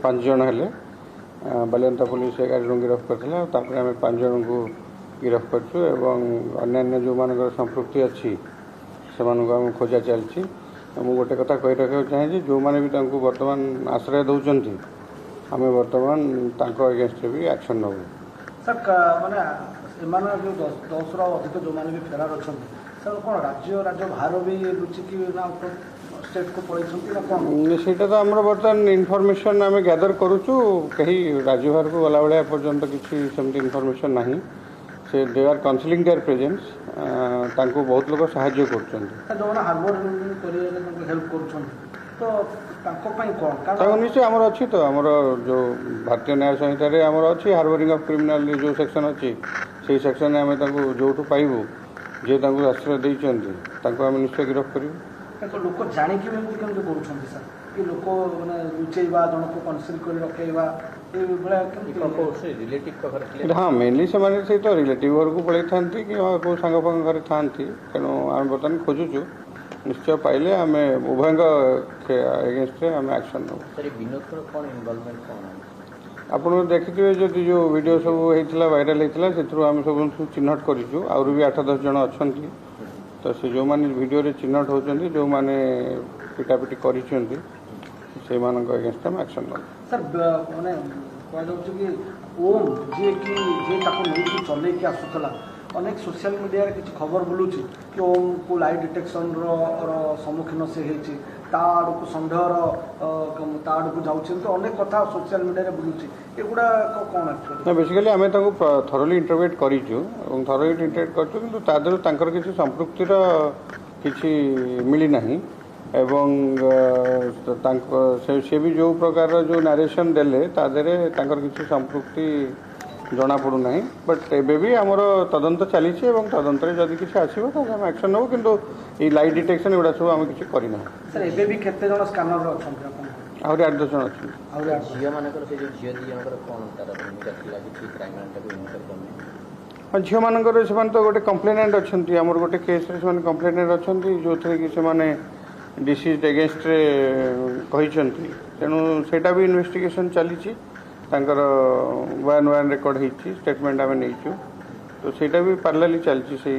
5 जन हेले बालियंता पुलिस ए गाड़ी गिरफ्त करथिला तापर आम 5 जन को गिरफ्त करछु एवं अन्य जो मान संपृक्ति अच्छी से आम खोजा चलती मुझे गोटे कथा कही रखा चाहे जो मैंने भी बर्तमान आश्रय दौरान आम बर्तमान एगेन्स्ट भी एक्शन नबू सर माने जो 10 अधिक जो मैंने भी फेरार अच्छा सर कौन राज्य राज्य बाहर भी लुचिकी ना स्टेट को पड़े सीटा तो आम बर्तमान इनफर्मेशन आम गैदर करुचु कहीं राज्य बाहर को गला भाया पर्यंत किसी सेमती इनफर्मेशन ना say they are counselling their presence तांको बहुत लोग साहाय्य कर निश्चय आमर अच्छी तो आमर जो भारतीय न्याय संहिता आमर अच्छी हार्बरिंग ऑफ क्रिमिनल जो सेक्शन अच्छी से सेक्शन आम जो पाइबू जे आश्रय देते आम निश्चय गिरफ्त कर लोक जाणिकी कि लोक मैंने लुचेवा जन को कनसिल कर रखेवा हाँ मेनली से तो रिलेटिव घर को पड़े था कि कौ सांग फांग घर था तेणु आम बर्तमान खोजुचु निश्चय पाइले आम उभय एगेन्स्ट आम एक्शन आप देखिए जदि जो वीडियो सब होता वायरल होता से आम सब चिन्हट करूँ आउर भी 8-10 जन अच्छा तो से जो मैंने वीडियो चिन्हट होती जो मैंने पिटापिटी कर एगेन्स्ट आम एक्शन नौ सर माने कहु कि ओम जी कि जे नहीं चल आसूला अनेक सोशल मीडिया किसी खबर बुलूँ कि ओम को लाई डिटेक्शन सम्मुखीन से होती को सन्देहर आड़ को जाऊँ तो अनेक कथा सोशल मीडिया बुलूँ एगुड़ा कौन एक्चुअली बेसिकली आम थरोली इंटरव्यूट करूँ थरोली इंटरव्यूट कर किसी संपृक्तिर किसी मिलना एवं से भी जो प्रकार जो नारेसन देले तादेरे किसी संपृक्ति जना पड़ूना बट एबे भी आमर तदंत चली तदंत जदि किसी आसो तो आम एक्शन नबू किंतु ये लाइट डिटेक्शन एगुड़ा सब आम किसी करना सर एबे भी केते जण स्कैनर अच्छा आहरी 8-10 जन अच्छा झील मानकर से तो गोटे कंप्लेनेंट अच्छा आमर गोटे केस कंप्लेनेंट अच्छा जो थे कि से डिसीज एगेन्स्ट कहते तेणु सेटा भी इन्वेस्टिगेशन चली बयान रेकर्ड होती स्टेटमेंट आम नहीं तो सेटा भी पार्लाली चलती से